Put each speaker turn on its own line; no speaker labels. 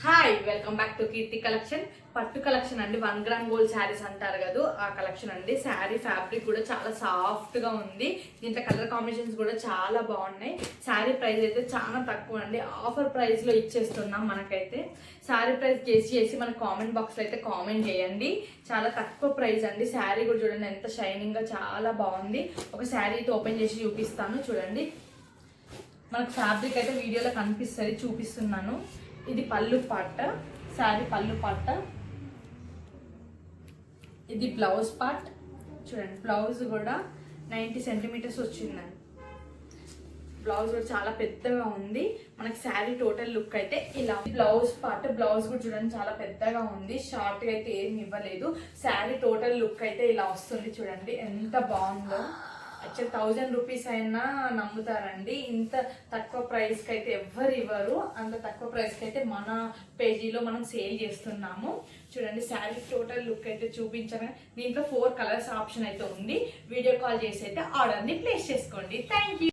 Hi welcome back to Keerthi collection. పట్టు collection అండి. 1 gram gold saris అంటారు కదా, ఆ కలెక్షన్ అండి. శారీ ఫ్యాబ్రిక్ కూడా చాలా సాఫ్ట్ గా ఉంది. దీంట్లో కలర్ కాంబినేషన్స్ కూడా చాలా బాగున్నాయి. శారీ ప్రైస్ అయితే చాలా తక్కువ అండి. ఆఫర్ ప్రైస్ లో ఇచ్చేస్తున్నాం. మనకైతే శారీ ప్రైస్ చేసి మన కామెంట్ బాక్స్ లో అయితే కామెంట్ చేయండి. చాలా తక్కువ ప్రైస్ అండి. శారీ కూడా చూడండి ఎంత షైనింగ్ గా చాలా బాగుంది. ఒక శారీ అయితే ఓపెన్ చేసి చూపిస్తాను చూడండి. మనకు ఫ్యాబ్రిక్ అయితే వీడియోలో కనిపిస్తుంది, చూపిస్తున్నాను. ఇది పళ్ళు పాట, శారీ పళ్ళు పాట. ఇది బ్లౌజ్ పార్ట్ చూడండి. బ్లౌజ్ కూడా 90 సెంటీమీటర్స్ వచ్చిందండి. బ్లౌజ్ కూడా చాలా పెద్దగా ఉంది. మనకి శారీ టోటల్ లుక్ అయితే ఇలా. బ్లౌజ్ పార్ట్, బ్లౌజ్ కూడా చూడండి చాలా పెద్దగా ఉంది. షార్ట్ గా అయితే ఏమి ఇవ్వలేదు. శారీ టోటల్ లుక్ అయితే ఇలా వస్తుంది చూడండి ఎంత బాగుందో. యాక్చువల్ 1000 రూపీస్ అయినా నమ్ముతారండి. ఇంత తక్కువ ప్రైస్కి అయితే ఎవ్వరు ఇవ్వరు. అంత తక్కువ ప్రైస్కి అయితే మన పేజీలో మనం సేల్ చేస్తున్నాము. చూడండి శారీ టోటల్ లుక్ అయితే చూపించాను. దీంట్లో 4 కలర్స్ ఆప్షన్ అయితే ఉంది. వీడియో కాల్ చేసి అయితే ఆర్డర్ని ప్లేస్ చేసుకోండి. Thank you.